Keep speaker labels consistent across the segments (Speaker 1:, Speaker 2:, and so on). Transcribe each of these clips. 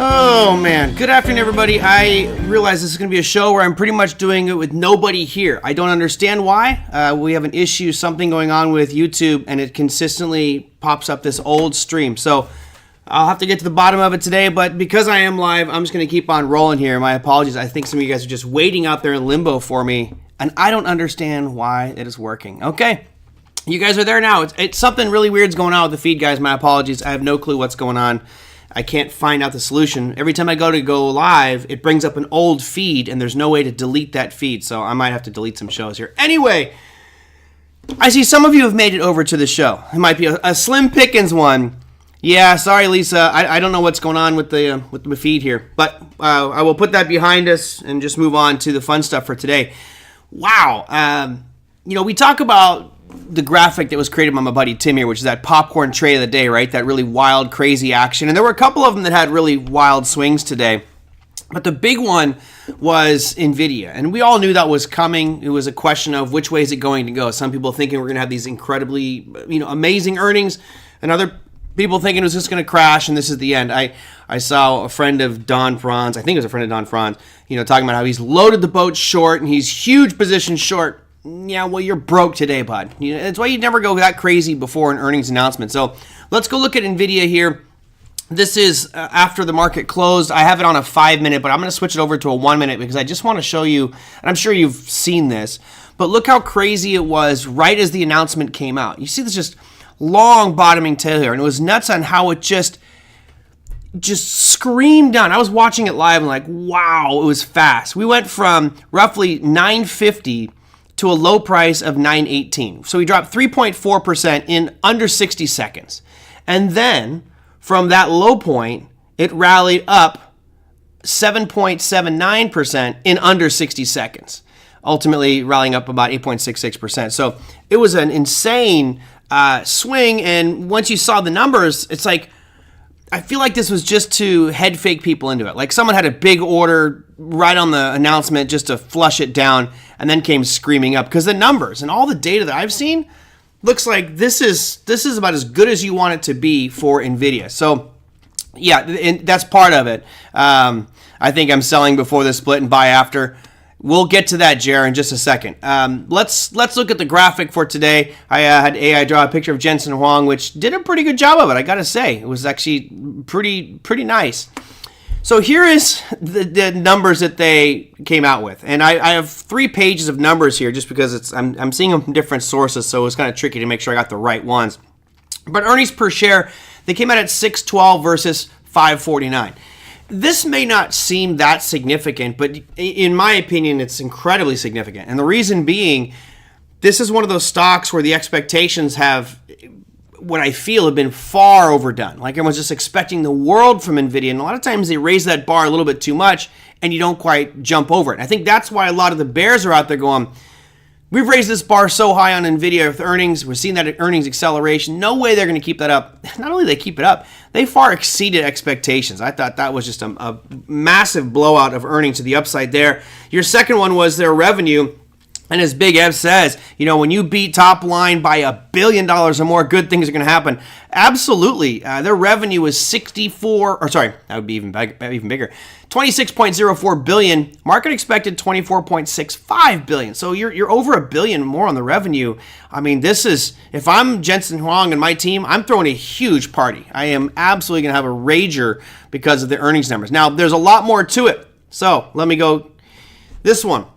Speaker 1: Oh man, good afternoon everybody. I realize this is going to be a show where I'm pretty much doing it with nobody here. I don't understand why. We have an issue, something going on with YouTube, and it consistently pops up this old stream. So I'll have to get to the bottom of it today, but because I am live, I'm just going to keep on rolling here. My apologies. I think some of you guys are just waiting out there in limbo for me, and I don't understand why it is working. Okay, you guys are there now. It's something really weird's going on with the feed, guys. My apologies. I have no clue what's going on. I can't find out the solution. Every time I go live, it brings up an old feed, and there's no way to delete that feed, so I might have to delete some shows here. Anyway, I see some of you have made it over to the show. It might be a Slim Pickens one. Yeah, sorry, Lisa. I don't know what's going on with the feed here, but I will put that behind us and just move on to the fun stuff for today. Wow. We talk about the graphic that was created by my buddy Tim here, which is that popcorn trade of the day, right? That really wild, crazy action. And there were a couple of them that had really wild swings today. But the big one was NVIDIA. And we all knew that was coming. It was a question of which way is it going to go. Some people thinking we're going to have these incredibly, amazing earnings, and other people thinking it was just going to crash and this is the end. I saw a friend of Don Franz, I think it was a friend of Don Franz, talking about how he's loaded the boat short and he's huge position short. Yeah, well, you're broke today, bud. That's why you never go that crazy before an earnings announcement. So let's go look at NVIDIA here. This is after the market closed. I have it on a 5-minute, but I'm going to switch it over to a 1-minute because I just want to show you, and I'm sure you've seen this, but look how crazy it was right as the announcement came out. You see this just long bottoming tail here, and it was nuts on how it just screamed down. I was watching it live and like, wow, it was fast. We went from roughly 950 to a low price of 918. So we dropped 3.4% in under 60 seconds. And then from that low point, it rallied up 7.79% in under 60 seconds, ultimately rallying up about 8.66%. So it was an insane swing. And once you saw the numbers, it's like, I feel like this was just to head fake people into it. Like someone had a big order right on the announcement just to flush it down and then came screaming up because the numbers and all the data that I've seen looks like this is about as good as you want it to be for NVIDIA. So yeah, and that's part of it. I think I'm selling before the split and buy after. We'll get to that, Jer, in just a second. Let's look at the graphic for today. I had AI draw a picture of Jensen Huang, which did a pretty good job of it, I gotta say. It was actually pretty nice. So here is the numbers that they came out with. And I have 3 pages of numbers here just because I'm seeing them from different sources, so it's kind of tricky to make sure I got the right ones. But earnings per share, they came out at $6.12 versus $5.49. This may not seem that significant, but in my opinion, it's incredibly significant. And the reason being, this is one of those stocks where the expectations have, what I feel, have been far overdone. Like everyone's just expecting the world from NVIDIA. And a lot of times they raise that bar a little bit too much and you don't quite jump over it. And I think that's why a lot of the bears are out there going, we've raised this bar so high on NVIDIA with earnings. We're seeing that earnings acceleration. No way they're going to keep that up. Not only do they keep it up, they far exceeded expectations. I thought that was just a massive blowout of earnings to the upside there. Your second one was their revenue. And as Big Ev says, when you beat top line by $1 billion or more, good things are going to happen. Absolutely. Their revenue was that would be even bigger. $26.04 billion. Market expected $24.65 billion. So you're over $1 billion more on the revenue. I mean, this is, if I'm Jensen Huang and my team, I'm throwing a huge party. I am absolutely going to have a rager because of the earnings numbers. Now, there's a lot more to it. So let me go this one.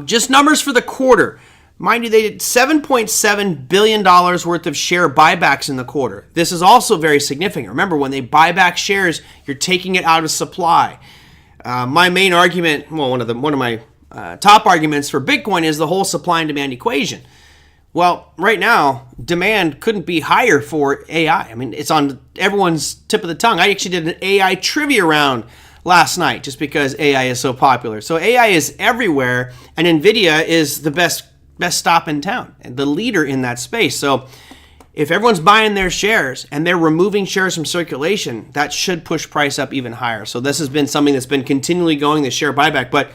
Speaker 1: Just numbers for the quarter. Mind you, they did $7.7 billion worth of share buybacks in the quarter. This is also very significant. Remember, when they buy back shares, you're taking it out of supply. My main argument, one of my top arguments for Bitcoin is the whole supply and demand equation. Well, right now, demand couldn't be higher for AI. I mean, it's on everyone's tip of the tongue. I actually did an AI trivia round last night just because AI is so popular. So AI is everywhere, and NVIDIA is the best stop in town and the leader in that space. So if everyone's buying their shares and they're removing shares from circulation, that should push price up even higher. So this has been something that's been continually going, the share buyback, but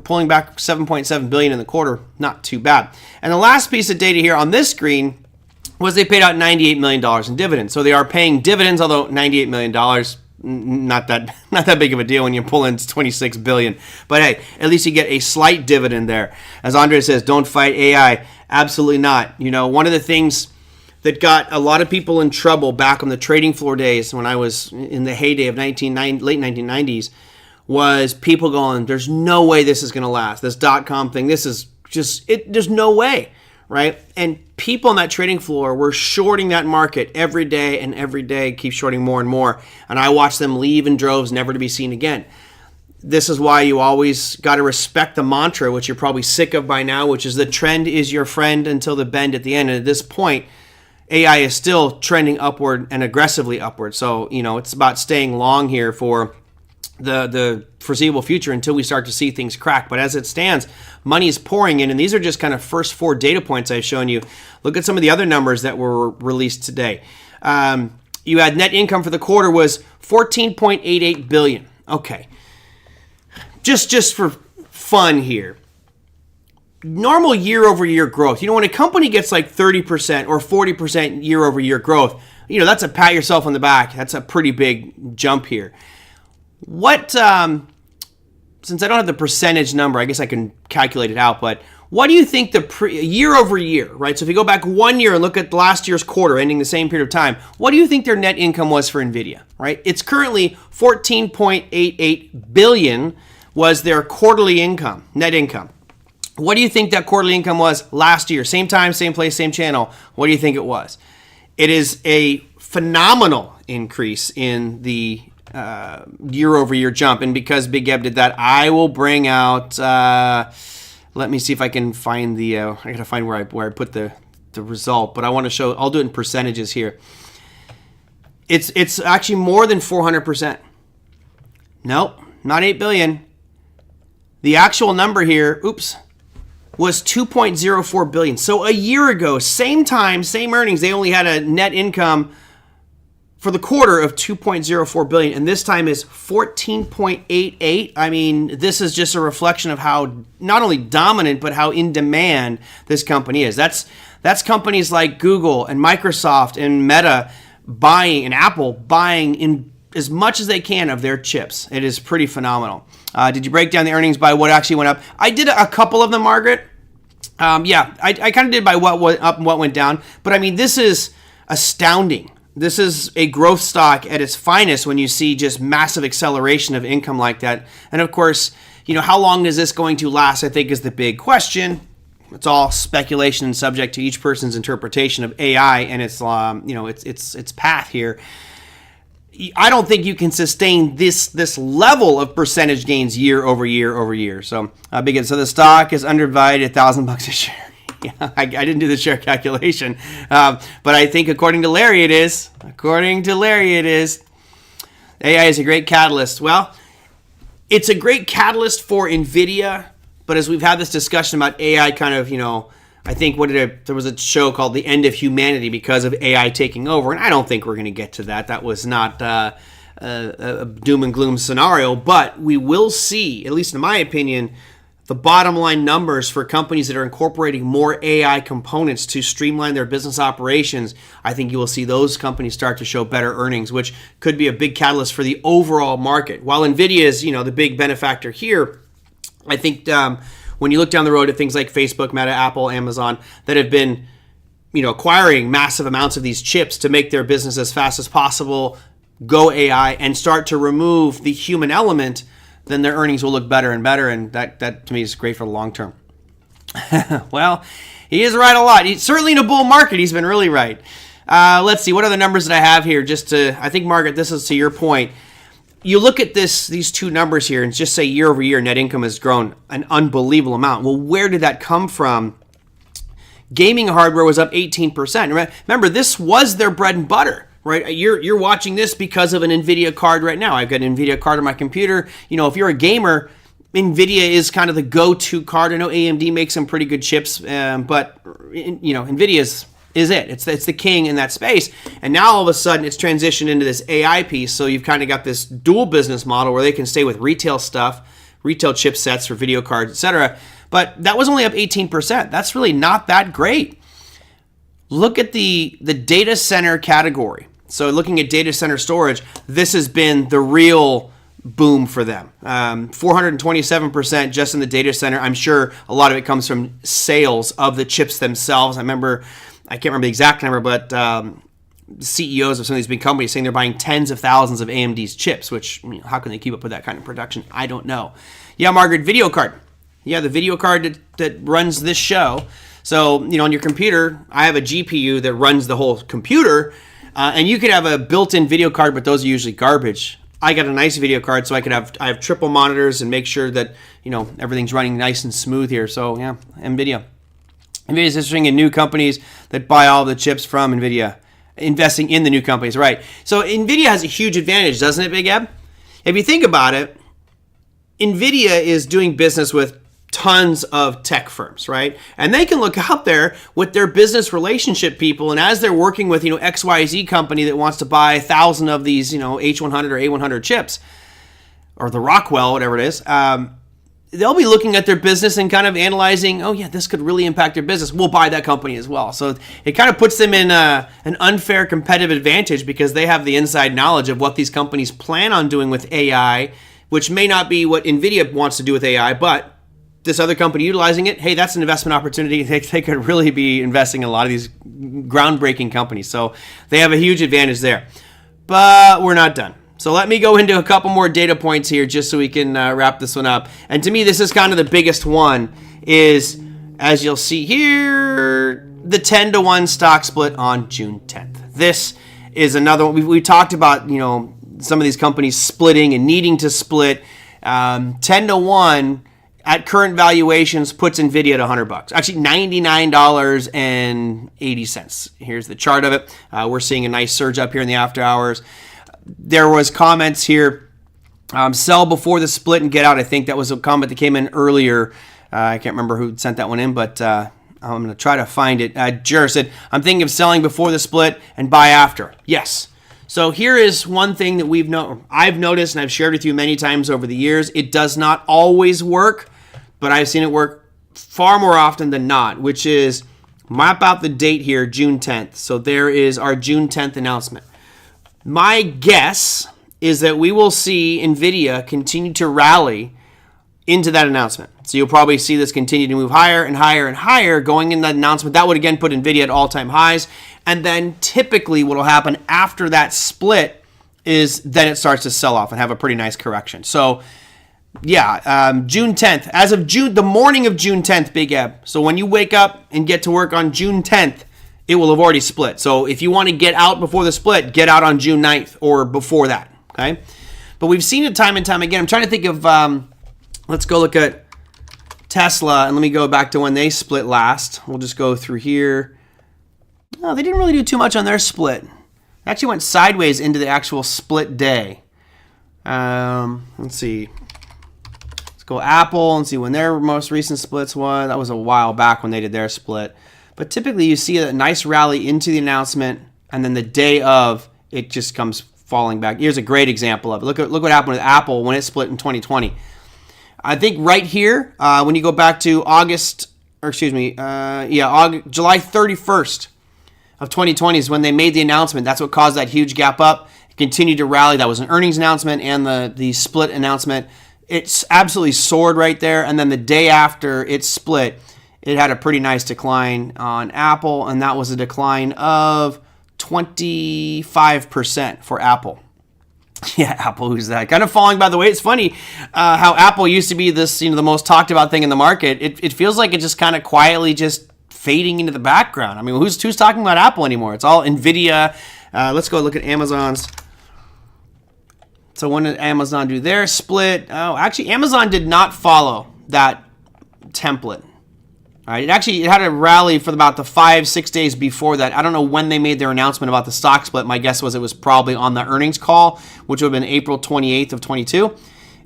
Speaker 1: pulling back $7.7 billion in the quarter, not too bad. And the last piece of data here on this screen was they paid out $98 million in dividends. So they are paying dividends, although $98 million not that big of a deal when you pull in 26 billion. But hey, at least you get a slight dividend there. As Andre says, don't fight AI. Absolutely not. One of the things that got a lot of people in trouble back on the trading floor days when I was in the heyday of late 1990s was people going, there's no way this is going to last. This .com thing, this is just, there's no way, right? And people on that trading floor were shorting that market every day and every day, keep shorting more and more. And I watched them leave in droves, never to be seen again. This is why you always got to respect the mantra, which you're probably sick of by now, which is the trend is your friend until the bend at the end. And at this point, AI is still trending upward and aggressively upward. So, it's about staying long here for the foreseeable future until we start to see things crack. But as it stands, money is pouring in, and these are just kind of first 4 data points I've shown you. Look at some of the other numbers that were released today. You had net income for the quarter was $14.88 billion. Okay. Just for fun here. Normal year-over-year growth. When a company gets like 30% or 40% year-over-year growth, that's a pat yourself on the back. That's a pretty big jump here. What, since I don't have the percentage number, I guess I can calculate it out, but what do you think the year-over-year, right? So if you go back 1 year and look at last year's quarter ending the same period of time, what do you think their net income was for NVIDIA, right? It's currently $14.88 billion was their quarterly income, net income. What do you think that quarterly income was last year? Same time, same place, same channel. What do you think it was? It is a phenomenal increase in the year-over-year jump. And because Big Eb did that, I will bring out, let me see if I can find the, I got to find where I put the result. But I want to show, I'll do it in percentages here. It's actually more than 400%. Nope, not 8 billion. The actual number here, was 2.04 billion. So a year ago, same time, same earnings, they only had a net income for the quarter of 2.04 billion, and this time is 14.88. I mean, this is just a reflection of how not only dominant but how in demand this company is. That's companies like Google and Microsoft and Meta buying, and Apple buying in as much as they can of their chips. It is pretty phenomenal. Did you break down the earnings by what actually went up? I did a couple of them, Margaret. I kind of did by what went up and what went down. But I mean, this is astounding. This is a growth stock at its finest when you see just massive acceleration of income like that. And of course, how long is this going to last, I think is the big question. It's all speculation and subject to each person's interpretation of AI and its path here. I don't think you can sustain this level of percentage gains year over year over year. So so the stock is undervalued $1,000 a share. Yeah, I didn't do the share calculation, but I think according to Larry it is. AI is a great catalyst. Well, it's a great catalyst for NVIDIA, but as we've had this discussion about AI kind of, I think there was a show called The End of Humanity because of AI taking over, and I don't think we're going to get to that. That was not a doom and gloom scenario, but we will see, at least in my opinion, the bottom line numbers for companies that are incorporating more AI components to streamline their business operations. I think you will see those companies start to show better earnings, which could be a big catalyst for the overall market. While NVIDIA is, the big benefactor here, I think when you look down the road at things like Facebook, Meta, Apple, Amazon that have been, acquiring massive amounts of these chips to make their business as fast as possible, go AI, and start to remove the human element, then their earnings will look better and better, and that to me is great for the long term. Well, he is right a lot. He's certainly in a bull market. He's been really right. Let's see, what are the numbers that I have here? I think, Margaret, this is to your point. You look at these two numbers here and just say year over year net income has grown an unbelievable amount. Well, where did that come from? Gaming hardware was up 18%. Remember, this was their bread and butter, right? You're watching this because of an NVIDIA card right now. I've got an NVIDIA card on my computer. If you're a gamer, NVIDIA is kind of the go-to card. I know AMD makes some pretty good chips, but NVIDIA is it. It's the king in that space. And now all of a sudden it's transitioned into this AI piece. So you've kind of got this dual business model where they can stay with retail stuff, retail chipsets for video cards, etc. But that was only up 18%. That's really not that great. Look at the data center category. So looking at data center storage, this has been the real boom for them. 427% just in the data center. I'm sure a lot of it comes from sales of the chips themselves. I can't remember the exact number, but CEOs of some of these big companies saying they're buying tens of thousands of AMD's chips, which, how can they keep up with that kind of production? I don't know. Yeah, Margaret, video card. Yeah, the video card that runs this show. So, on your computer, I have a GPU that runs the whole computer, and you could have a built-in video card, but those are usually garbage. I got a nice video card, so I have triple monitors and make sure that, everything's running nice and smooth here. So, yeah, NVIDIA. NVIDIA is interesting in new companies that buy all the chips from NVIDIA, investing in the new companies, right? So, NVIDIA has a huge advantage, doesn't it, Big Eb? If you think about it, NVIDIA is doing business with tons of tech firms, right? And they can look out there with their business relationship people, and as they're working with, XYZ company that wants to buy 1,000 of these, H100 or A100 chips, or the Rockwell, whatever it is, they'll be looking at their business and kind of analyzing, oh yeah, this could really impact their business. We'll buy that company as well. So it kind of puts them in an unfair competitive advantage because they have the inside knowledge of what these companies plan on doing with AI, which may not be what NVIDIA wants to do with AI, but this other company utilizing it, hey, that's an investment opportunity. They could really be investing in a lot of these groundbreaking companies. So they have a huge advantage there. But we're not done. So let me go into a couple more data points here just so we can wrap this one up. And to me, this is kind of the biggest one is, as you'll see here, the 10-to-1 stock split on June 10th. This is another one. We talked about, some of these companies splitting and needing to split. 10-to-1 at current valuations puts NVIDIA at $100. Actually, $99.80. Here's the chart of it. We're seeing a nice surge up here in the after hours. There was comments here, sell before the split and get out. I think that was a comment that came in earlier. I can't remember who sent that one in, but I'm going to try to find it. Jer said, I'm thinking of selling before the split and buy after. Yes. So here is one thing that I've noticed and I've shared with you many times over the years. It does not always work, but I've seen it work far more often than not, which is map out the date here, June 10th. So there is our June 10th announcement. My guess is that we will see NVIDIA continue to rally into that announcement. So you'll probably see this continue to move higher and higher and higher going in that announcement. That would again put NVIDIA at all-time highs. And then typically what will happen after that split is then it starts to sell off and have a pretty nice correction. So yeah, June 10th. As of the morning of June 10th, Big Eb. So when you wake up and get to work on June 10th, it will have already split. So if you want to get out before the split, get out on June 9th or before that, okay? But we've seen it time and time again. I'm trying to think of, let's go look at Tesla, and let me go back to when they split last. We'll just go through here. No, they didn't really do too much on their split. They actually went sideways into the actual split day. Let's see. Let's go Apple and see when their most recent splits was. That was a while back when they did their split. But typically you see a nice rally into the announcement, and then the day of, it just comes falling back. Here's a great example of it. Look what happened with Apple when it split in 2020. I think right here, when you go back to July 31st of 2020 is when they made the announcement. That's what caused that huge gap up. It continued to rally. That was an earnings announcement and the split announcement. It's absolutely soared right there. And then the day after it split, it had a pretty nice decline on Apple, and that was a decline of 25% for Apple. Yeah, Apple, who's that? Kind of falling by the way. It's funny how Apple used to be this, the most talked about thing in the market. It feels like it's just kind of quietly just fading into the background. I mean, who's talking about Apple anymore? It's all NVIDIA. Let's go look at Amazon's. So when did Amazon do their split? Oh, actually, Amazon did not follow that template. All right, it had a rally for about the 5-6 days before that. I don't know when they made their announcement about the stock split. My guess was it was probably on the earnings call, which would have been April 28th of 22.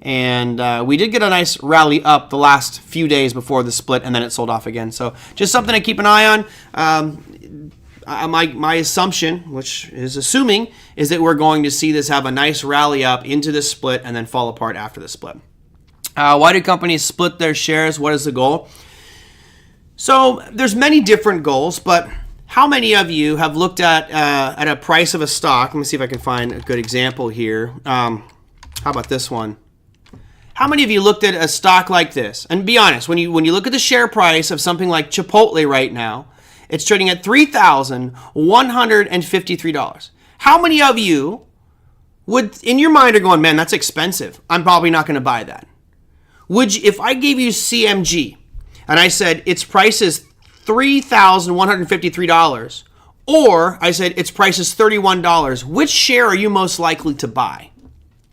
Speaker 1: And we did get a nice rally up the last few days before the split, and then it sold off again. So just something to keep an eye on. My assumption, which is assuming, is that we're going to see this have a nice rally up into the split and then fall apart after the split. Why do companies split their shares? What is the goal? So there's many different goals, but how many of you have looked at a price of a stock? Let me see if I can find a good example here. How about this one? How many of you looked at a stock like this? And be honest, when you look at the share price of something like Chipotle right now, it's trading at $3,153. How many of you would, in your mind, are going, man, that's expensive. I'm probably not going to buy that. Would you, if I gave you CMG and I said its price is $3,153, or I said its price is $31, which share are you most likely to buy?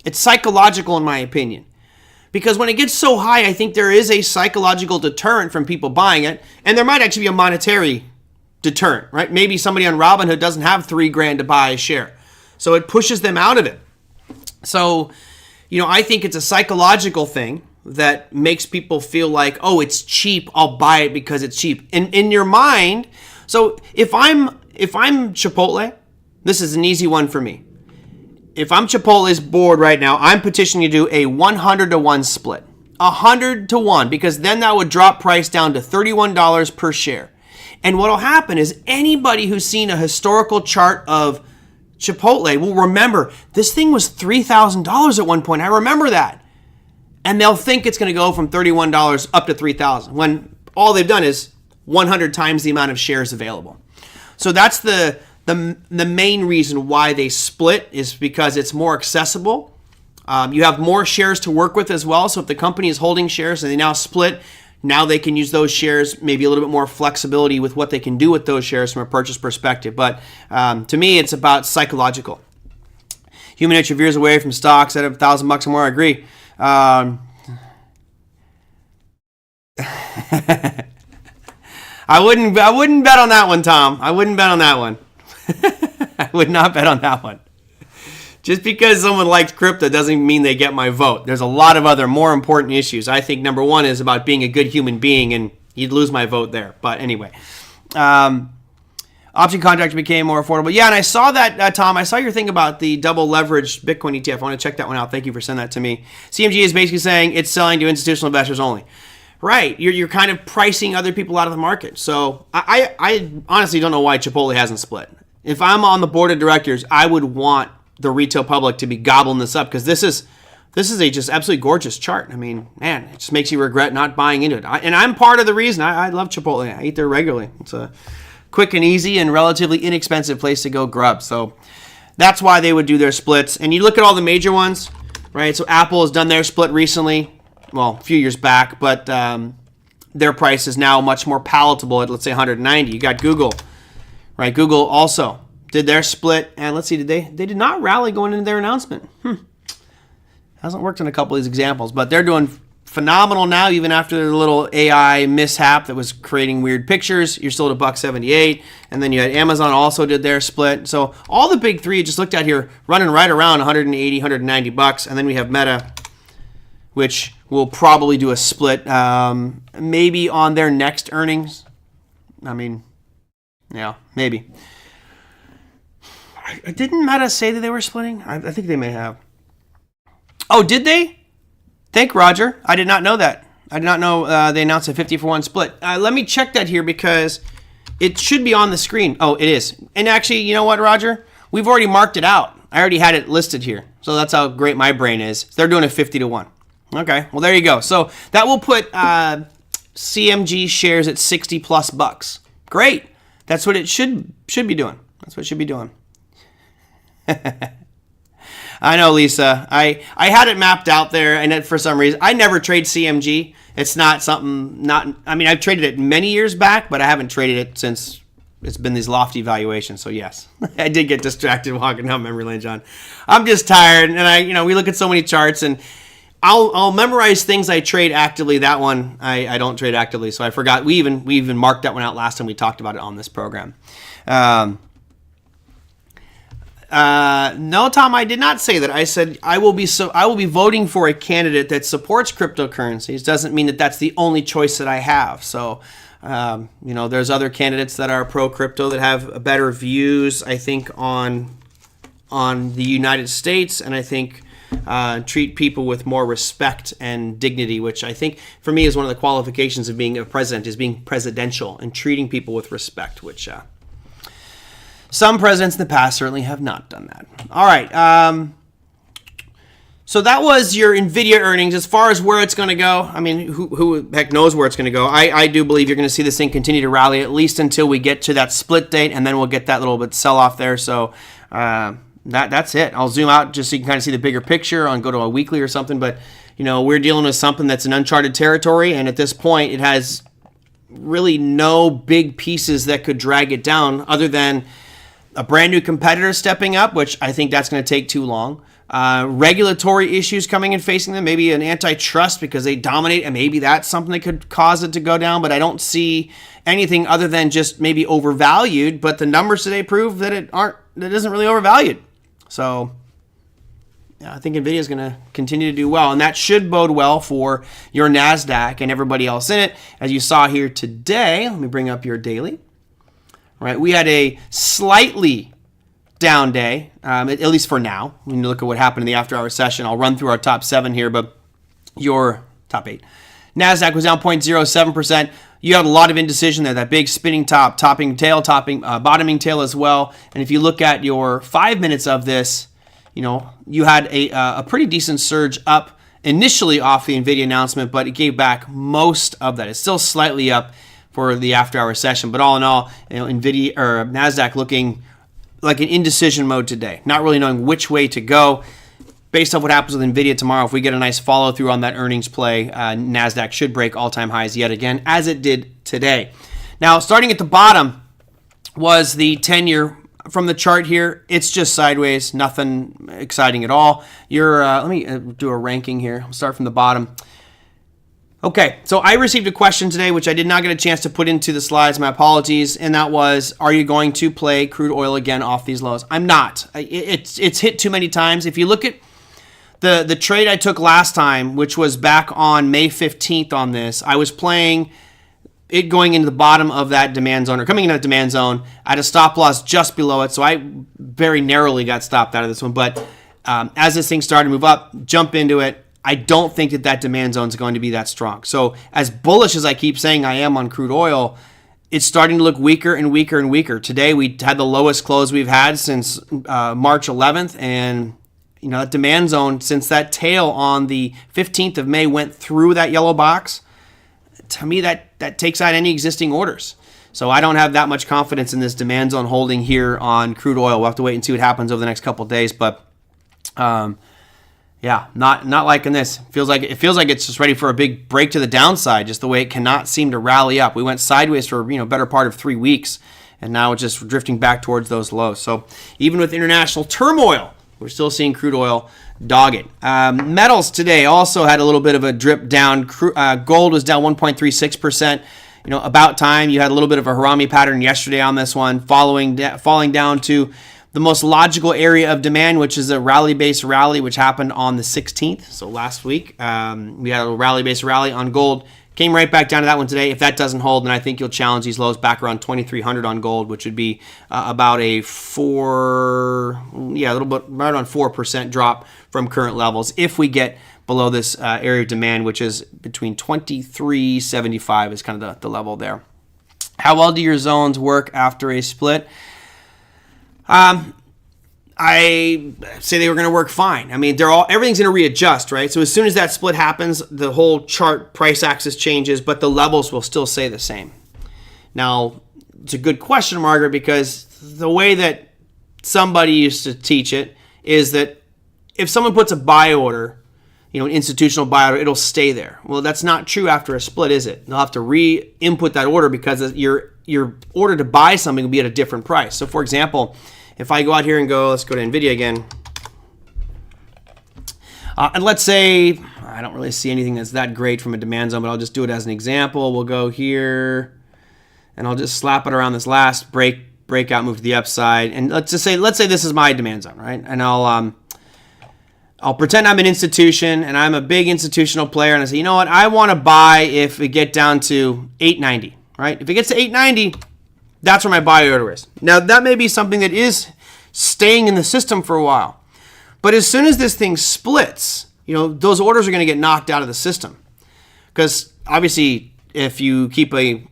Speaker 1: It's psychological in my opinion. Because when it gets so high, I think there is a psychological deterrent from people buying it, and there might actually be a monetary deterrent, right? Maybe somebody on Robinhood doesn't have $3,000 to buy a share, so it pushes them out of it. So, I think it's a psychological thing that makes people feel like, oh, it's cheap, I'll buy it because it's cheap. In your mind, so if I'm Chipotle, this is an easy one for me. If I'm Chipotle's board right now, I'm petitioning to do a 100-to-1 split. 100-to-1, because then that would drop price down to $31 per share. And what will happen is anybody who's seen a historical chart of Chipotle will remember this thing was $3,000 at one point. I remember that. And they'll think it's going to go from $31 up to $3,000 when all they've done is 100 times the amount of shares available. So that's the main reason why they split, is because it's more accessible. You have more shares to work with as well. So if the company is holding shares and they now split, now they can use those shares, maybe a little bit more flexibility with what they can do with those shares from a purchase perspective. But to me, it's about psychological. Human nature veers away from stocks at $1,000 or more. I agree. I wouldn't bet on that one, Tom. I wouldn't bet on that one. I would not bet on that one. Just because someone likes crypto doesn't mean they get my vote. There's a lot of other more important issues. I think number one is about being a good human being, and you'd lose my vote there. But anyway, option contracts became more affordable. Yeah, and I saw that, Tom. I saw your thing about the double leveraged Bitcoin ETF. I want to check that one out. Thank you for sending that to me. CMG is basically saying it's selling to institutional investors only. Right. You're kind of pricing other people out of the market. So I honestly don't know why Chipotle hasn't split. If I'm on the board of directors, I would want the retail public to be gobbling this up, because this is a just absolutely gorgeous chart. I mean, man, it just makes you regret not buying into it. And I'm part of the reason. I love Chipotle. I eat there regularly. It's a quick and easy and relatively inexpensive place to go grub. So that's why they would do their splits. And you look at all the major ones, right? So Apple has done their split recently, well, a few years back, but their price is now much more palatable at, let's say, 190. You got Google. Right, Google also did their split, and let's see, they did not rally going into their announcement. Hasn't worked in a couple of these examples, but they're doing phenomenal now, even after their little AI mishap that was creating weird pictures. You're still at $1.78, and then you had Amazon also did their split. So all the big three you just looked at here running right around 180, 190 bucks, and then we have Meta, which will probably do a split, maybe on their next earnings. I mean, yeah, maybe. Didn't Meta say that they were splitting? I think they may have. Oh, did they? Thank Roger. I did not know that. I did not know they announced a 50-for-1 split. Let me check that here, because it should be on the screen. Oh, it is. And actually, you know what, Roger? We've already marked it out. I already had it listed here. So that's how great my brain is. They're doing a 50-to-1. Okay, well, there you go. So that will put CMG shares at 60 plus bucks. Great. That's what it should be doing. That's what it should be doing. I know, Lisa. I had it mapped out there, and for some reason, I never trade CMG. It's not something, I mean, I've traded it many years back, but I haven't traded it since it's been these lofty valuations. So yes, I did get distracted walking down memory lane, John. I'm just tired, and we look at so many charts, and I'll memorize things I trade actively. That one I don't trade actively, so I forgot. We even marked that one out last time we talked about it on this program. No, Tom, I did not say that. I said I will be voting for a candidate that supports cryptocurrencies. Doesn't mean that that's the only choice that I have. So there's other candidates that are pro crypto that have better views, I think, on the United States, and I think treat people with more respect and dignity, which I think for me is one of the qualifications of being a president, is being presidential and treating people with respect, which Some presidents in the past certainly have not done that. All right. So that was your NVIDIA earnings. As far as where it's going to go, I mean, who the heck knows where it's going to go? I do believe you're going to see this thing continue to rally at least until we get to that split date, and then we'll get that little bit sell-off there. So that's it. I'll zoom out just so you can kind of see the bigger picture on go to a weekly or something. But, you know, we're dealing with something that's an uncharted territory, and at this point it has really no big pieces that could drag it down other than a brand new competitor stepping up, which I think that's going to take too long. Regulatory issues coming and facing them, maybe an antitrust because they dominate, and maybe that's something that could cause it to go down. But I don't see anything other than just maybe overvalued. But the numbers today prove that it isn't really overvalued. So yeah, I think NVIDIA is going to continue to do well, and that should bode well for your NASDAQ and everybody else in it. As you saw here today, let me bring up your daily. All right, we had a slightly down day, at least for now. When you look at what happened in the after-hour session, I'll run through our top 7 here, but your top 8. NASDAQ was down 0.07%. You had a lot of indecision there, that big spinning top, topping tail, bottoming tail as well. And if you look at your 5 minutes of this, you know, you had a pretty decent surge up initially off the NVIDIA announcement, but it gave back most of that. It's still slightly up for the after-hour session, but all in all, you know, NVIDIA or NASDAQ looking like an indecision mode today, not really knowing which way to go. Based on what happens with NVIDIA tomorrow, if we get a nice follow-through on that earnings play, NASDAQ should break all-time highs yet again, as it did today. Now, starting at the bottom was the 10-year from the chart here. It's just sideways, nothing exciting at all. Let me do a ranking here. I'll start from the bottom. Okay, so I received a question today, which I did not get a chance to put into the slides. My apologies. And that was, are you going to play crude oil again off these lows? I'm not. It's hit too many times. If you look at the trade I took last time, which was back on May 15th on this, I was playing it going into the bottom of that demand zone, or coming into that demand zone at a stop loss just below it. So I very narrowly got stopped out of this one. But as this thing started to move up, jump into it. I don't think that demand zone is going to be that strong. So as bullish as I keep saying I am on crude oil, it's starting to look weaker and weaker and weaker. Today we had the lowest close we've had since March 11th, and you know that demand zone, since that tail on the 15th of May went through that yellow box, to me that takes out any existing orders. So I don't have that much confidence in this demand zone holding here on crude oil. We'll have to wait and see what happens over the next couple of days, but yeah, not liking this. It feels like it's just ready for a big break to the downside, just the way it cannot seem to rally up. We went sideways for better part of 3 weeks, and now it's just drifting back towards those lows. So even with international turmoil, we're still seeing crude oil dog it. Metals today also had a little bit of a drip down. Gold was down 1.36%. About time. You had a little bit of a Harami pattern yesterday on this one, falling down to the most logical area of demand, which is a rally-based rally, which happened on the 16th. So last week, we had a rally-based rally on gold. Came right back down to that one today. If that doesn't hold, then I think you'll challenge these lows back around 2,300 on gold, which would be about a little bit right on 4% drop from current levels if we get below this area of demand, which is between 2375 is kind of the level there. How well do your zones work after a split? I say they were going to work fine. I mean, everything's going to readjust, right? So as soon as that split happens, the whole chart price axis changes, but the levels will still stay the same. Now, it's a good question, Margaret, because the way that somebody used to teach it is that if someone puts a buy order, an institutional buy order, it'll stay there. Well, that's not true after a split, is it? They'll have to re-input that order because your order to buy something will be at a different price. So, for example, if I go out here and let's go to NVIDIA again. And let's say, I don't really see anything that's that great from a demand zone, but I'll just do it as an example. We'll go here, and I'll just slap it around this last breakout, move to the upside. And let's say this is my demand zone, right? And I'll pretend I'm an institution, and I'm a big institutional player, and I say, you know what? I want to buy if we get down to 890, right? If it gets to 890, that's where my buy order is. Now, that may be something that is staying in the system for a while. But as soon as this thing splits, those orders are going to get knocked out of the system. Because obviously, if you keep an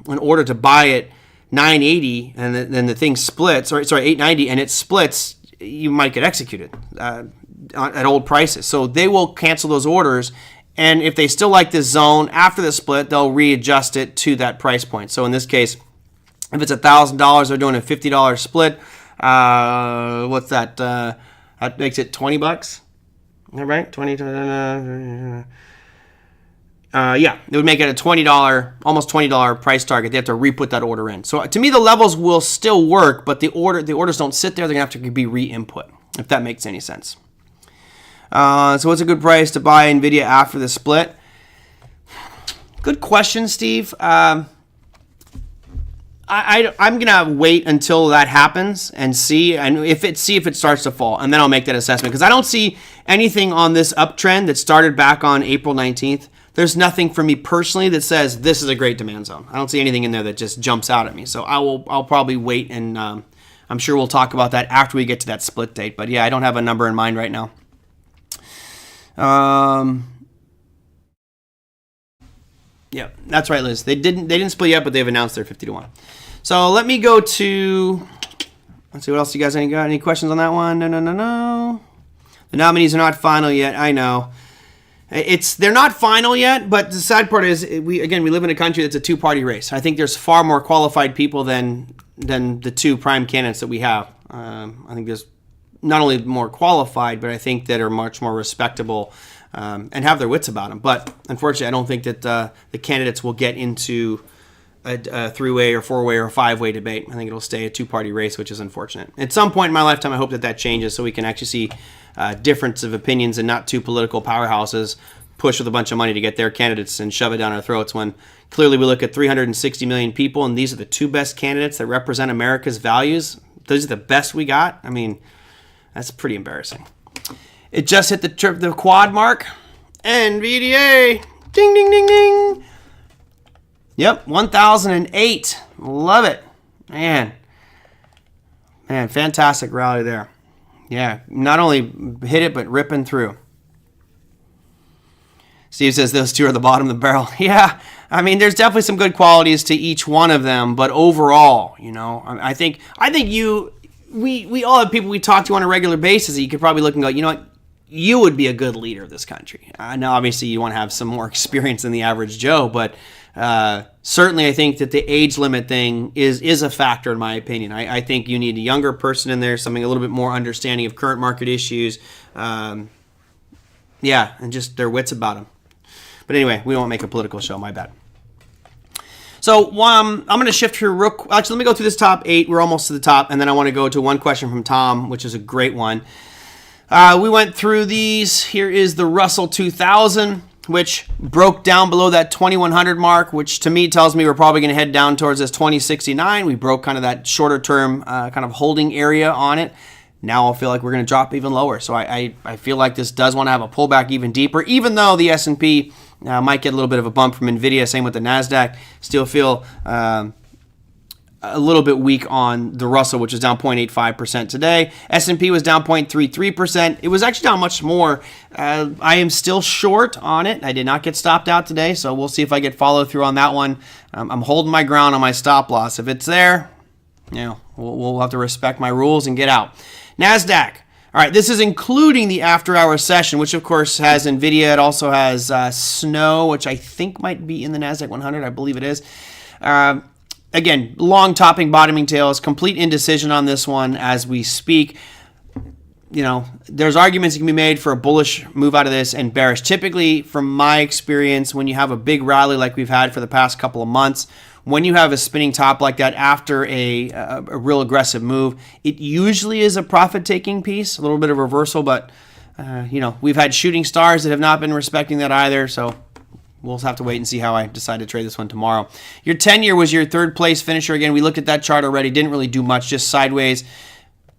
Speaker 1: order to buy it 980 and then the thing splits, or sorry, 890 and it splits, you might get executed at old prices. So they will cancel those orders. And if they still like this zone after the split, they'll readjust it to that price point. So in this case, if it's $1,000, they're doing a $50 split. What's that? That makes it $20. Is that right? 20. Yeah, it would make it a $20, almost $20 price target. They have to re-put that order in. So to me, the levels will still work, but the orders don't sit there. They're gonna have to be re-input, if that makes any sense. So what's a good price to buy NVIDIA after the split? Good question, Steve. I'm gonna wait until that happens and see if it starts to fall, and then I'll make that assessment, because I don't see anything on this uptrend that started back on April 19th. There's nothing for me personally that says this is a great demand zone. I don't see anything in there that just jumps out at me. So I'll probably wait, and I'm sure we'll talk about that after we get to that split date. But yeah, I don't have a number in mind right now. Yeah, that's right, Liz. They didn't split yet, but they've announced their 50 to 1. So let me go to, let's see what else you guys got. Any questions on that one? No. The nominees are not final yet. I know. They're not final yet, but the sad part is we live in a country that's a two-party race. I think there's far more qualified people than the two prime candidates that we have. I think there's not only more qualified, but I think that are much more respectable and have their wits about them. But unfortunately, I don't think that the candidates will get into a three-way or four-way or five-way debate. I think it'll stay a two-party race, which is unfortunate. At some point in my lifetime, I hope that changes so we can actually see difference of opinions and not two political powerhouses push with a bunch of money to get their candidates and shove it down our throats, when clearly we look at 360 million people and these are the two best candidates that represent America's values. Those are the best we got. I mean, that's pretty embarrassing. It just hit the quad mark. NVIDIA. Ding, ding, ding, ding. Yep, 1008. Love it. Man, fantastic rally there. Yeah, not only hit it, but ripping through. Steve says those two are the bottom of the barrel. Yeah, I mean, there's definitely some good qualities to each one of them, but overall, I think we all have people we talk to on a regular basis that you could probably look and go, you know what, you would be a good leader of this country. Now, obviously, you want to have some more experience than the average Joe, but certainly I think that the age limit thing is a factor in my opinion. I think you need a younger person in there, something a little bit more understanding of current market issues. And just their wits about them. But anyway, we won't make a political show, my bad. So I'm going to shift here actually, let me go through this top 8. We're almost to the top, and then I want to go to one question from Tom, which is a great one. We went through these. Here is the Russell 2000, which broke down below that 2100 mark, which to me tells me we're probably going to head down towards this 2069. We broke kind of that shorter term kind of holding area on it. Now I feel like we're going to drop even lower. So I feel like this does want to have a pullback even deeper, even though the S&P might get a little bit of a bump from NVIDIA. Same with the NASDAQ. Still feel a little bit weak on the Russell, which is down 0.85% today. S&P was down 0.33%. It was actually down much more. I am still short on it. I did not get stopped out today, so we'll see if I get follow through on that one. I'm holding my ground on my stop loss. If it's there, we'll have to respect my rules and get out. NASDAQ. All right, this is including the after-hour session, which of course has NVIDIA. It also has Snow, which I think might be in the NASDAQ 100. I believe it is. Again, long topping, bottoming tails, complete indecision on this one as we speak. There's arguments that can be made for a bullish move out of this and bearish. Typically, from my experience, when you have a big rally like we've had for the past couple of months, when you have a spinning top like that after a real aggressive move, it usually is a profit-taking piece, a little bit of reversal, but we've had shooting stars that have not been respecting that either, so we'll have to wait and see how I decide to trade this one tomorrow. Your 10-year was your third place finisher. Again, we looked at that chart already, didn't really do much, just sideways.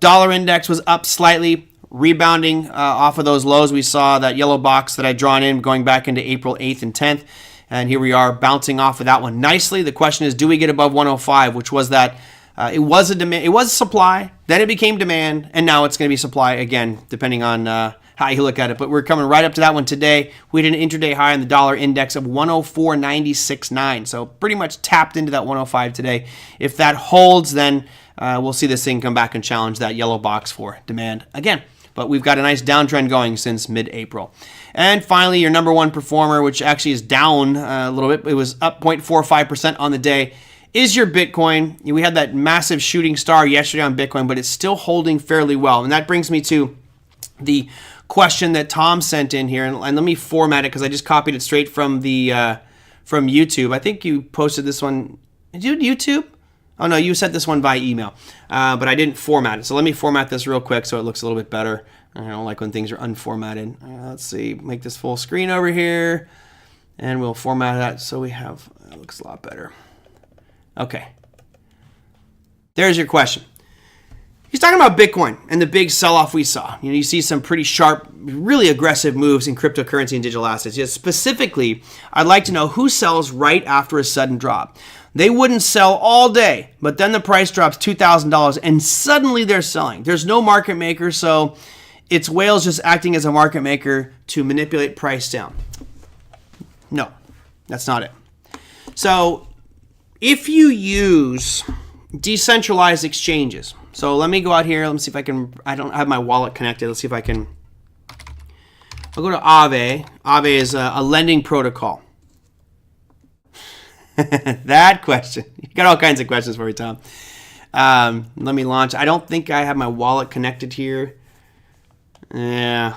Speaker 1: Dollar index was up slightly, rebounding off of those lows. We saw that yellow box that I'd drawn in going back into April 8th and 10th. And here we are bouncing off of that one nicely. The question is, do we get above 105, which was that it was a demand, it was supply, then it became demand, and now it's going to be supply again, depending on how you look at it, but we're coming right up to that one today. We had an intraday high on the dollar index of 104.969, so pretty much tapped into that 105 today. If that holds, then we'll see this thing come back and challenge that yellow box for demand again. But we've got a nice downtrend going since mid-April. And finally, your number one performer, which actually is down a little bit, it was up 0.45% on the day, is your Bitcoin. We had that massive shooting star yesterday on Bitcoin, but it's still holding fairly well. And that brings me to the question that Tom sent in here, and let me format it because I just copied it straight from the from YouTube. I think you posted this one. Did you do YouTube? Oh no, you sent this one by email, but I didn't format it. So let me format this real quick so it looks a little bit better. I don't like when things are unformatted. Let's see, make this full screen over here, and we'll format that so we have. It looks a lot better. Okay, there's your question. He's talking about Bitcoin and the big sell-off we saw. You see some pretty sharp, really aggressive moves in cryptocurrency and digital assets. Yet specifically, I'd like to know who sells right after a sudden drop. They wouldn't sell all day, but then the price drops $2,000 and suddenly they're selling. There's no market maker, so it's whales just acting as a market maker to manipulate price down. No, that's not it. So if you use decentralized exchanges, so let me go out here. Let me see if I can. I don't have my wallet connected. Let's see if I can. I'll go to Aave. Aave is a lending protocol. That question. You got all kinds of questions for me, Tom. Let me launch. I don't think I have my wallet connected here. Yeah,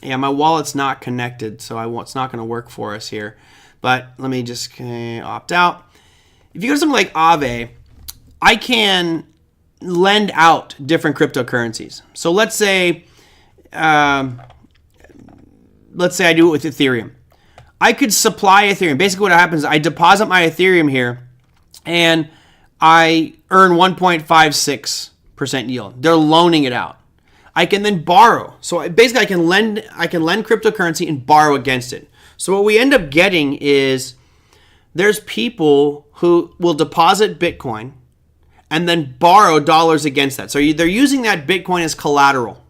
Speaker 1: my wallet's not connected, so it's not going to work for us here. But let me just opt out. If you go to something like Aave, I can lend out different cryptocurrencies. So let's say I do it with Ethereum. I could supply Ethereum. Basically what happens is I deposit my Ethereum here and I earn 1.56% yield. They're loaning it out. I can then borrow. So basically I can lend cryptocurrency and borrow against it. So what we end up getting is there's people who will deposit Bitcoin and then borrow dollars against that. So they're using that Bitcoin as collateral.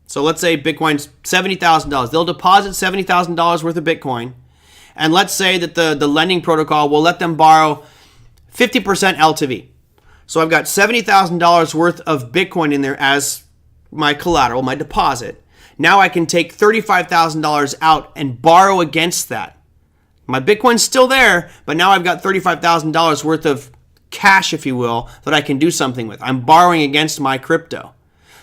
Speaker 1: So let's say Bitcoin's $70,000. They'll deposit $70,000 worth of Bitcoin. And let's say that the lending protocol will let them borrow 50% LTV. So I've got $70,000 worth of Bitcoin in there as my collateral, my deposit. Now I can take $35,000 out and borrow against that. My Bitcoin's still there, but now I've got $35,000 worth of cash, if you will, that I can do something with. I'm borrowing against my crypto.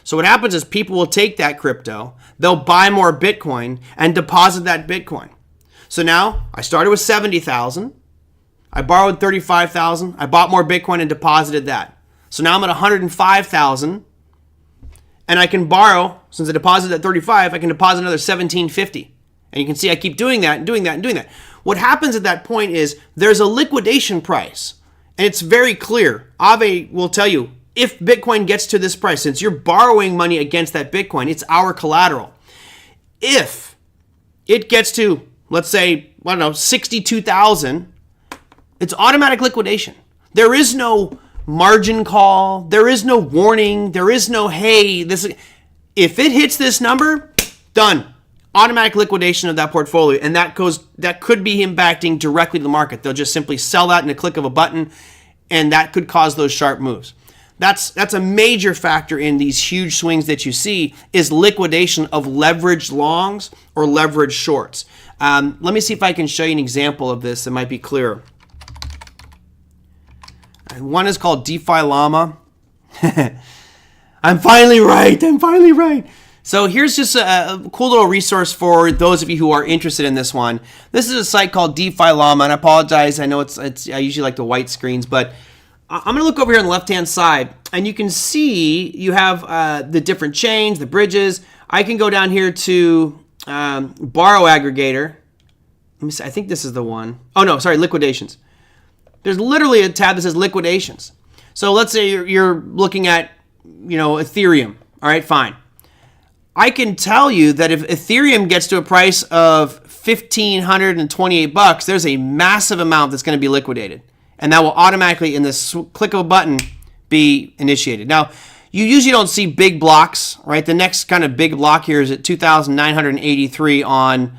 Speaker 1: So what happens is people will take that crypto, they'll buy more Bitcoin and deposit that Bitcoin. So now I started with 70,000, I borrowed 35,000, I bought more Bitcoin and deposited that. So now I'm at 105,000 and I can borrow, since I deposited at 35, I can deposit another 1750. And you can see I keep doing that and doing that and doing that. What happens at that point is there's a liquidation price. And it's very clear. Aave will tell you, if Bitcoin gets to this price, since you're borrowing money against that Bitcoin, it's our collateral. If it gets to, let's say, 62,000, it's automatic liquidation. There is no margin call. There is no warning. There is no, hey, if it hits this number, done. Automatic liquidation of that portfolio, and that could be impacting directly the market. They'll just simply sell that in a click of a button, and that could cause those sharp moves. That's a major factor in these huge swings that you see is liquidation of leveraged longs or leveraged shorts. Let me see if I can show you an example of this that might be clearer. One is called DeFi Llama. I'm finally right. So here's just a cool little resource for those of you who are interested in this one. This is a site called DeFi Llama, and I apologize. I know it's I usually like the white screens, but I'm going to look over here on the left-hand side, and you can see you have the different chains, the bridges. I can go down here to Borrow Aggregator. Let me see. I think this is the one. Oh, no, sorry, Liquidations. There's literally a tab that says Liquidations. So let's say you're looking at, Ethereum. All right, fine. I can tell you that if Ethereum gets to a price of $1,528, there's a massive amount that's going to be liquidated. And that will automatically, in this click of a button, be initiated. Now, You usually don't see big blocks, right? The next kind of big block here is at 2,983 on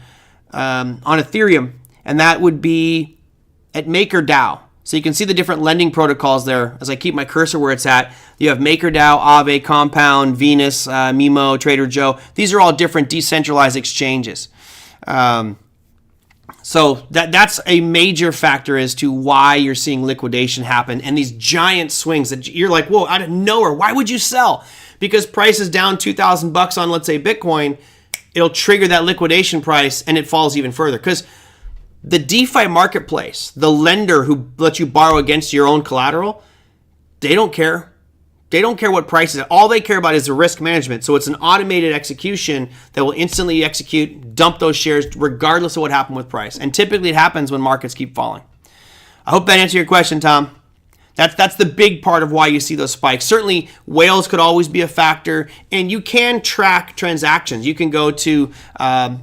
Speaker 1: Ethereum, and that would be at MakerDAO. So you can see the different lending protocols there. As I keep my cursor where it's at, you have MakerDAO, Aave, Compound, Venus, Mimo, Trader Joe. These are all different decentralized exchanges. So that's a major factor as to why you're seeing liquidation happen and these giant swings that you're like, whoa, out of nowhere, why would you sell? Because price is down $2,000 on, let's say, Bitcoin, it'll trigger that liquidation price and it falls even further. Because the DeFi marketplace, the lender who lets you borrow against your own collateral, they don't care. They don't care what price is. All they care about is the risk management. So it's an automated execution that will instantly execute, dump those shares regardless of what happened with price. And typically it happens when markets keep falling. I hope that answered your question, Tom. That's the big part of why you see those spikes. Certainly, whales could always be a factor, and you can track transactions. You can go to,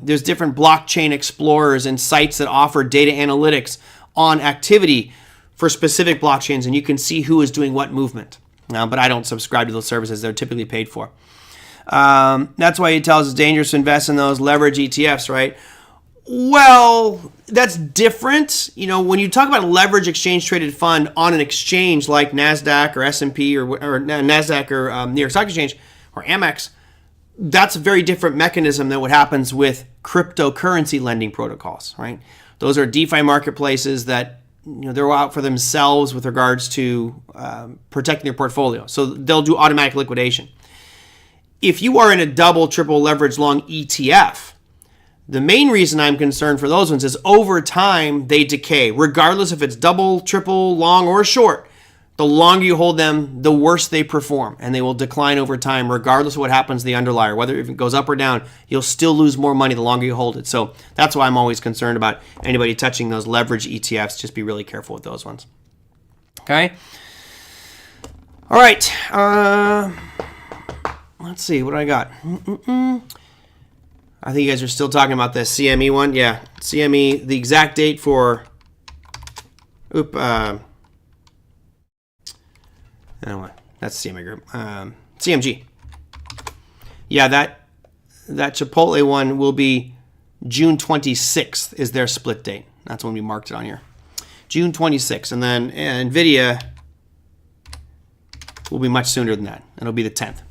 Speaker 1: there's different blockchain explorers and sites that offer data analytics on activity for specific blockchains, and you can see who is doing what movement. But I don't subscribe to those services. They're typically paid for. That's why he tells us it's dangerous to invest in those leverage ETFs, right? Well, that's different. You know, when you talk about a leverage exchange traded fund on an exchange like NASDAQ or S&P or NASDAQ or New York Stock Exchange or Amex, that's a very different mechanism than what happens with cryptocurrency lending protocols, right? Those are DeFi marketplaces that, you know, they're out for themselves with regards to protecting their portfolio. So they'll do automatic liquidation. If you are in a double, triple leverage long ETF, the main reason I'm concerned for those ones is over time they decay, regardless if it's double, triple, long, or short. The longer you hold them, the worse they perform, and they will decline over time, regardless of what happens to the underlier. Whether if it goes up or down, you'll still lose more money the longer you hold it. So that's why I'm always concerned about anybody touching those leverage ETFs. Just be really careful with those ones. Okay. All right. Let's see. What do I got? I think you guys are still talking about the CME one. Yeah, CME, the exact date for, that's CME Group. CMG. Yeah, that Chipotle one will be June 26th is their split date. That's when we marked it on here. June 26th. And then NVIDIA will be much sooner than that. It'll be the 10th.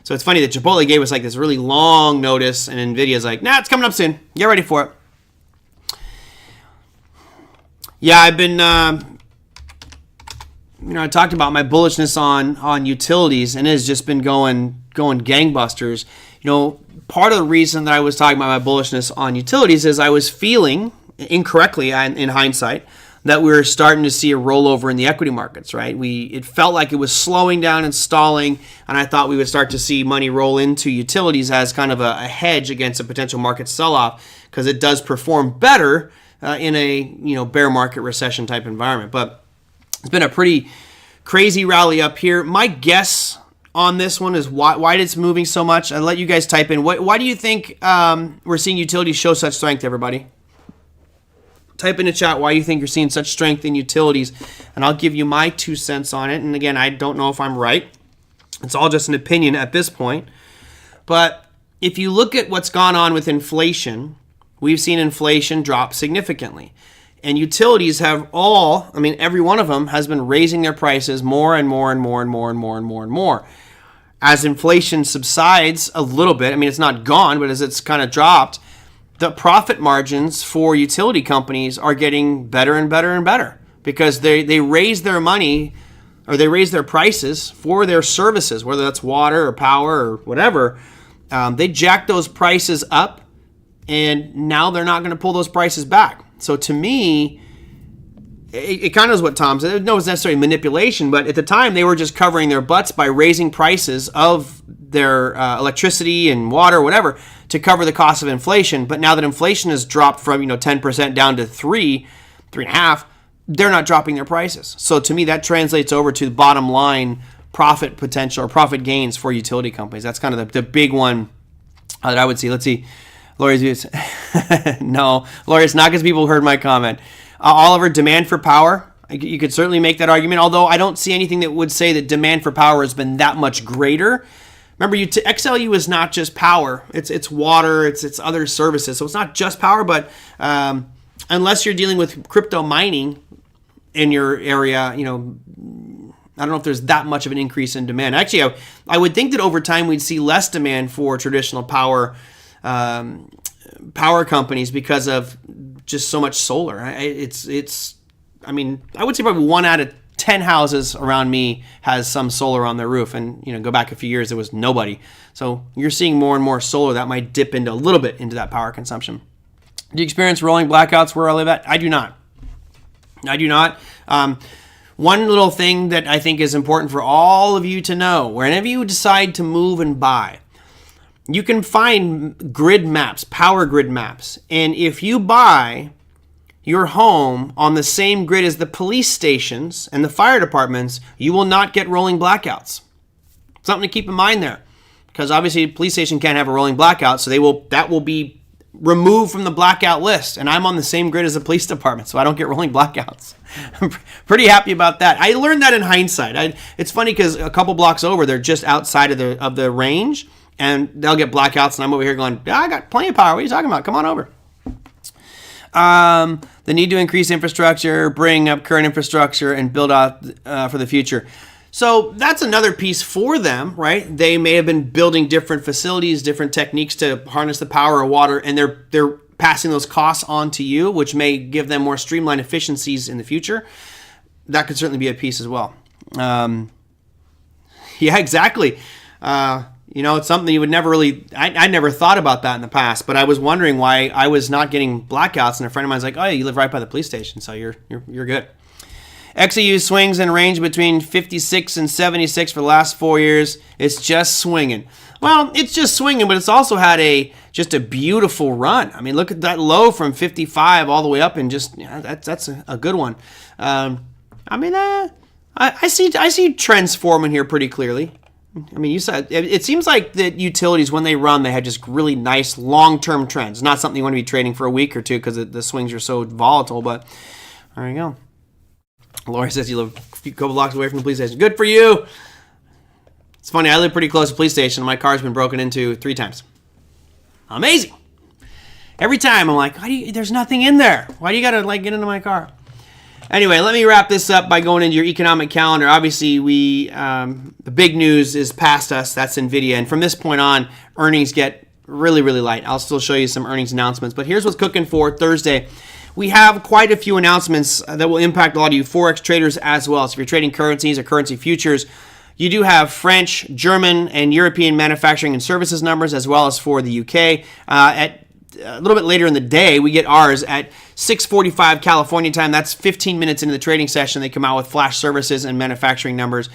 Speaker 1: So it's funny that Chipotle gave us like this really long notice, and NVIDIA's like, nah, it's coming up soon. Get ready for it. Yeah, I've been, I talked about my bullishness on utilities, and it has just been going gangbusters. You know, part of the reason that I was talking about my bullishness on utilities is I was feeling, incorrectly in hindsight, that we were starting to see a rollover in the equity markets, right? It felt like it was slowing down and stalling, and I thought we would start to see money roll into utilities as kind of a hedge against a potential market sell-off, because it does perform better in a bear market recession type environment. But it's been a pretty crazy rally up here. My guess on this one is why it's moving so much. I'll let you guys type in. Why do you think we're seeing utilities show such strength, everybody? Type in the chat why you think you're seeing such strength in utilities, and I'll give you my 2 cents on it. And again, I don't know if I'm right. It's all just an opinion at this point. But if you look at what's gone on with inflation, we've seen inflation drop significantly. And utilities have every one of them has been raising their prices more and more and more and more and more and more and more. As inflation subsides a little bit, it's not gone, but as it's kind of dropped, the profit margins for utility companies are getting better and better and better because they raise their money or they raise their prices for their services, whether that's water or power or whatever. They jack those prices up, and now they're not going to pull those prices back. So to me, it kind of is what Tom said. No, it's necessarily manipulation, but at the time they were just covering their butts by raising prices of their electricity and water, whatever, to cover the cost of inflation. But now that inflation has dropped from 10% down to 3.5%, they're not dropping their prices. So to me, that translates over to the bottom line profit potential or profit gains for utility companies. That's kind of the big one that I would see. Let's see. Lori's no, Lori, it's not because people heard my comment. Oliver, demand for power. You could certainly make that argument, although I don't see anything that would say that demand for power has been that much greater. Remember, XLU is not just power. It's water, it's other services. So it's not just power, but unless you're dealing with crypto mining in your area, I don't know if there's that much of an increase in demand. Actually, I would think that over time we'd see less demand for traditional power companies because of just so much solar. I would say probably 1 out of 10 houses around me has some solar on their roof, and go back a few years there was nobody. So you're seeing more and more solar that might dip into a little bit into that power consumption. Do you experience rolling blackouts where I live at? I do not. One little thing that I think is important for all of you to know, whenever you decide to move and buy, you can find grid maps, power grid maps, and if you buy your home on the same grid as the police stations and the fire departments, you will not get rolling blackouts. Something to keep in mind there, because obviously a police station can't have a rolling blackout, so that will be removed from the blackout list, and I'm on the same grid as the police department, so I don't get rolling blackouts. I'm pretty happy about that. I learned that in hindsight. It's funny because a couple blocks over, they're just outside of the range, and they'll get blackouts, and I'm over here going, I got plenty of power. What are you talking about? Come on over. The need to increase infrastructure, bring up current infrastructure, and build out for the future. So that's another piece for them, right? They may have been building different facilities, different techniques to harness the power of water, and they're passing those costs on to you, which may give them more streamlined efficiencies in the future. That could certainly be a piece as well. Yeah, exactly. It's something you would never really, I never thought about that in the past, but I was wondering why I was not getting blackouts, and a friend of mine's like, oh, you live right by the police station, so you're good. XEU swings in range between 56 and 76 for the last 4 years. It's just swinging. Well, it's just swinging, but it's also had just a beautiful run. I mean, look at that low from 55 all the way up, and that's a good one. I see trends forming here pretty clearly. I mean, you said it seems like that utilities, when they run, they have just really nice long-term trends. Not something you want to be trading for a week or two because the swings are so volatile, but there you go. Lori says you live a couple blocks away from the police station. Good for you. It's funny, I live pretty close to the police station, and my car's been broken into 3 times. Amazing. Every time I'm like, there's nothing in there. Why do you got to get into my car? Anyway, let me wrap this up by going into your economic calendar. Obviously, the big news is past us. That's NVIDIA. And from this point on, earnings get really, really light. I'll still show you some earnings announcements. But here's what's cooking for Thursday. We have quite a few announcements that will impact a lot of you Forex traders as well. So if you're trading currencies or currency futures, you do have French, German, and European manufacturing and services numbers, as well as for the UK. At a little bit later in the day, we get ours at 6:45 California time. That's 15 minutes into the trading session. They come out with flash services and manufacturing numbers.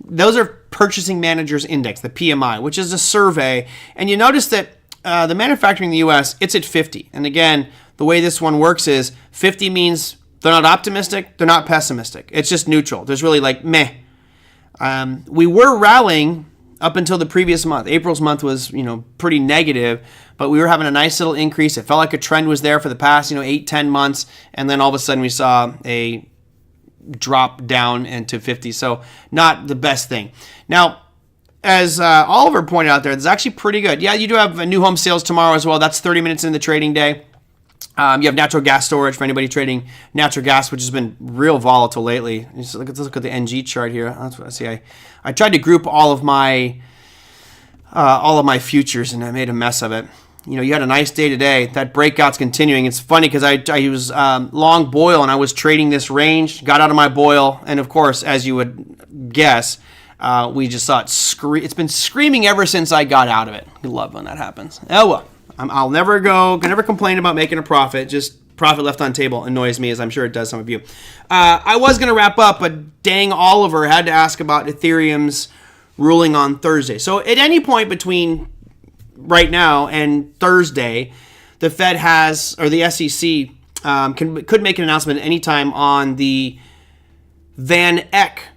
Speaker 1: Those are Purchasing Managers Index, the PMI, which is a survey. And you notice that the manufacturing in the U.S., it's at 50. And again, the way this one works is 50 means they're not optimistic, they're not pessimistic. It's just neutral. There's really meh. We were rallying up until the previous month. April's month was, pretty negative, but we were having a nice little increase. It felt like a trend was there for the past, 8-10 months, and then all of a sudden we saw a drop down into 50. So not the best thing. Now, as Oliver pointed out there, it's actually pretty good. Yeah, you do have new home sales tomorrow as well. That's 30 minutes into the trading day. You have natural gas storage for anybody trading natural gas, which has been real volatile lately. Let's look at the NG chart here. That's what I see. I tried to group all of my futures, and I made a mess of it. You had a nice day today. That breakout's continuing. It's funny because I was long boil, and I was trading this range, got out of my boil, and of course, as you would guess, we just saw it it's been screaming ever since I got out of it. I love when that happens. Oh well. I'll never complain about making a profit. Just profit left on table annoys me, as I'm sure it does some of you. I was going to wrap up, but dang, Oliver had to ask about Ethereum's ruling on Thursday. So at any point between right now and Thursday, the Fed has, or the SEC could make an announcement at any time on the Van Eck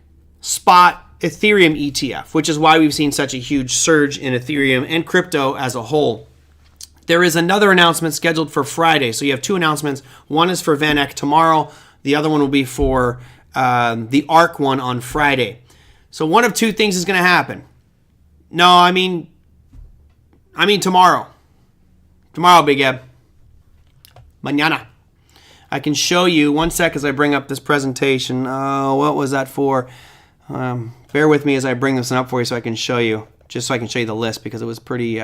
Speaker 1: spot Ethereum ETF, which is why we've seen such a huge surge in Ethereum and crypto as a whole. There is another announcement scheduled for Friday. So you have 2 announcements. One is for Van Eck tomorrow. The other one will be for the ARC one on Friday. So one of two things is going to happen. No, I mean tomorrow. Tomorrow, Big Eb. Mañana. I can show you, one sec as I bring up this presentation. What was that for? Bear with me as I bring this up for you so I can show you. Just so I can show you the list because it was pretty...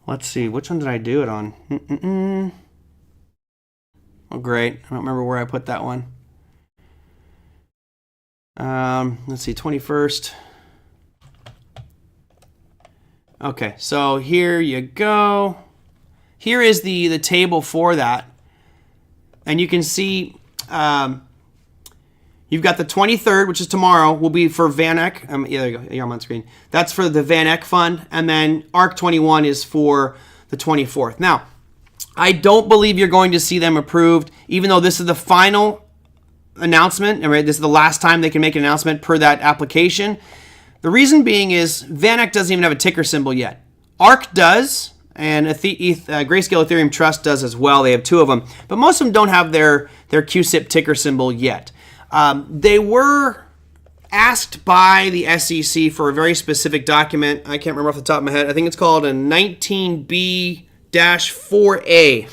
Speaker 1: let's see, which one did I do it on? Oh, great. I don't remember where I put that one. Let's see, 21st. Okay, so here you go. Here is the table for that. And you can see you've got the 23rd, which is tomorrow, will be for VanEck. Yeah, there you go. You're on screen. That's for the VanEck fund. And then ARC 21 is for the 24th. Now, I don't believe you're going to see them approved, even though this is the final announcement. Right? This is the last time they can make an announcement per that application. The reason being is VanEck doesn't even have a ticker symbol yet. ARC does, and Grayscale Ethereum Trust does as well. They have two of them, but most of them don't have their QSIP ticker symbol yet. They were asked by the SEC for a very specific document. I can't remember off the top of my head. I think it's called a 19B-4A.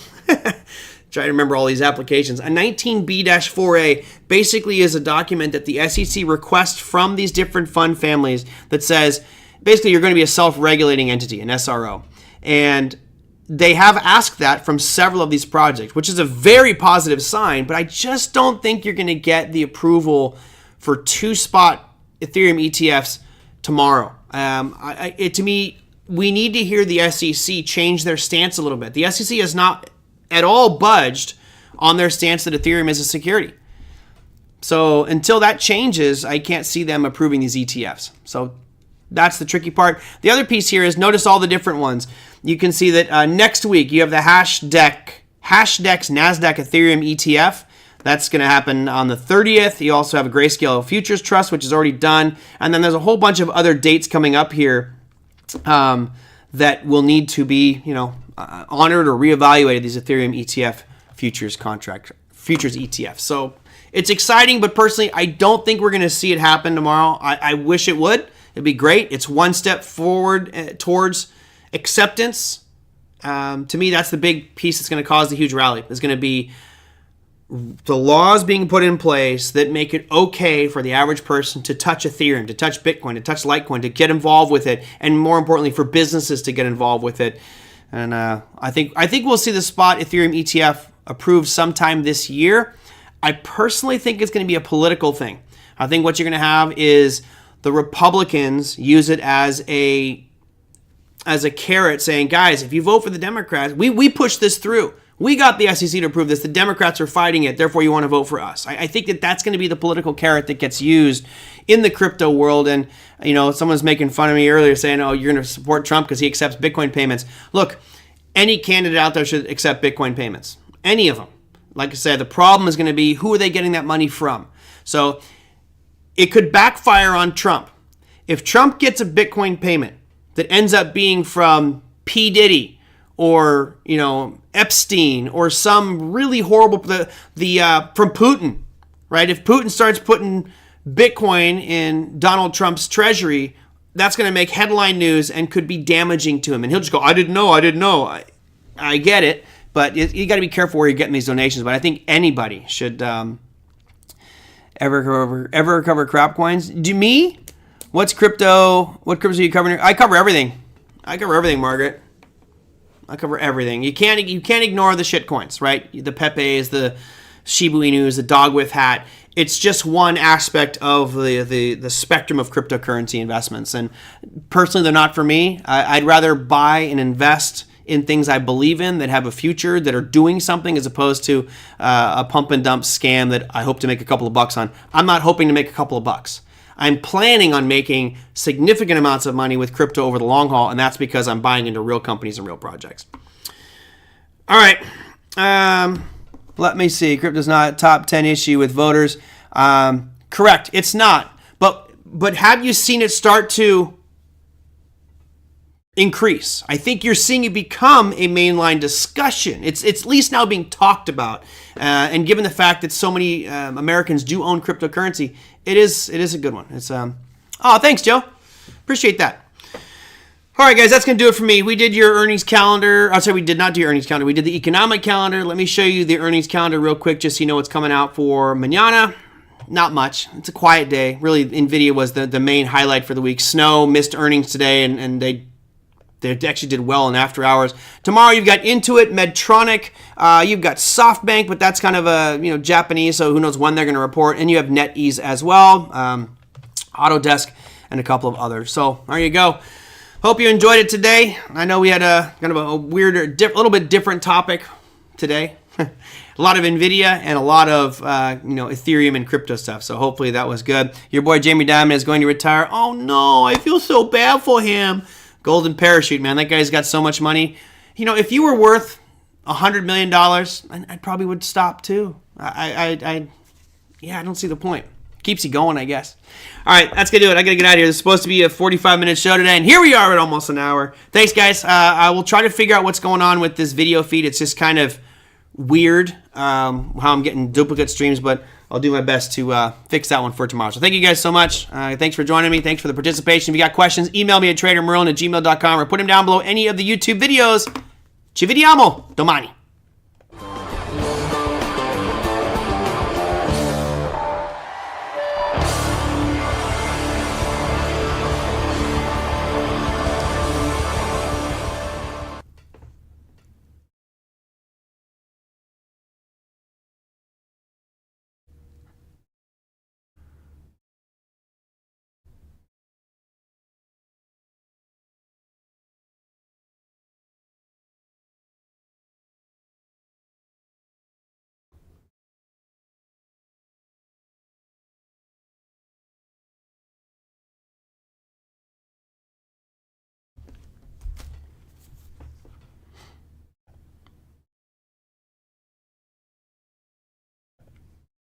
Speaker 1: Try to remember all these applications. A 19B-4A basically is a document that the SEC requests from these different fund families that says, basically, you're going to be a self-regulating entity, an SRO. And they have asked that from several of these projects, which is a very positive sign, but I just don't think you're going to get the approval for 2-spot Ethereum ETFs tomorrow. To me, we need to hear the SEC change their stance a little bit. The SEC has not at all budged on their stance that Ethereum is a security. So until that changes, I can't see them approving these ETFs. So that's the tricky part. The other piece here is notice all the different ones. You can see that next week you have the Hashdex NASDAQ Ethereum ETF. That's going to happen on the 30th. You also have a Grayscale Futures Trust, which is already done. And then there's a whole bunch of other dates coming up here that will need to be, honored or reevaluated, these Ethereum ETF futures ETF. So it's exciting, but personally, I don't think we're going to see it happen tomorrow. I wish it would. It'd be great. It's one step forward towards acceptance. To me, that's the big piece that's going to cause the huge rally. It's going to be the laws being put in place that make it okay for the average person to touch Ethereum, to touch Bitcoin, to touch Litecoin, to get involved with it, and more importantly, for businesses to get involved with it. And I think we'll see the spot Ethereum ETF approved sometime this year. I personally think it's going to be a political thing. I think what you're going to have is the Republicans use it as a carrot, saying, guys, if you vote for the Democrats, we pushed this through. We got the SEC to approve this. The Democrats are fighting it. Therefore, you want to vote for us. I think that's going to be the political carrot that gets used in the crypto world. And, someone's making fun of me earlier saying, oh, you're going to support Trump because he accepts Bitcoin payments. Look, any candidate out there should accept Bitcoin payments. Any of them. Like I said, the problem is going to be, who are they getting that money from? So it could backfire on Trump. If Trump gets a Bitcoin payment that ends up being from P. Diddy, or Epstein, or some really horrible from Putin, right? If Putin starts putting Bitcoin in Donald Trump's treasury, that's going to make headline news and could be damaging to him. And he'll just go, I didn't know. I get it, but you got to be careful where you're getting these donations. But I think anybody should ever recover crap coins. What crypto are you covering? I cover everything. Margaret. I cover everything. You can't ignore the shit coins, right? The Pepes, the Shiba Inus, the dog with hat. It's just one aspect of the spectrum of cryptocurrency investments. And personally, they're not for me. I'd rather buy and invest in things I believe in that have a future, that are doing something, as opposed to a pump and dump scam that I hope to make a couple of bucks on. I'm not hoping to make a couple of bucks. I'm planning on making significant amounts of money with crypto over the long haul, and that's because I'm buying into real companies and real projects. All right. Let me see. Crypto's not a top 10 issue with voters. Correct. It's not. But have you seen it start to increase. I think you're seeing it become a mainline discussion. It's at least now being talked about. And given the fact that so many Americans do own cryptocurrency, it is a good one. It's oh, thanks, Joe. Appreciate that. All right, guys, that's going to do it for me. We did your earnings calendar. I'm sorry, we did not do your earnings calendar. We did the economic calendar. Let me show you the earnings calendar real quick just so you know what's coming out for mañana. Not much. It's a quiet day. Really, NVIDIA was the main highlight for the week. Snow missed earnings today, and they actually did well in after hours. Tomorrow, you've got Intuit, Medtronic. You've got SoftBank, but that's kind of a Japanese, so who knows when they're going to report. And you have NetEase as well, Autodesk, and a couple of others. So there you go. Hope you enjoyed it today. I know we had a kind of a weirder, little bit different topic today. A lot of NVIDIA and a lot of Ethereum and crypto stuff. So hopefully that was good. Your boy Jamie Dimon is going to retire. Oh no, I feel so bad for him. Golden parachute, man. That guy's got so much money. If you were worth $100 million, I probably would stop too. I don't see the point. Keeps you going, I guess. All right, that's going to do it. I got to get out of here. This is supposed to be a 45-minute show today, and here we are at almost an hour. Thanks, guys. I will try to figure out what's going on with this video feed. It's just kind of weird how I'm getting duplicate streams, but I'll do my best to fix that one for tomorrow. So thank you guys so much. Thanks for joining me. Thanks for the participation. If you got questions, email me at TraderMerlin@gmail.com or put them down below any of the YouTube videos. Ci vediamo domani.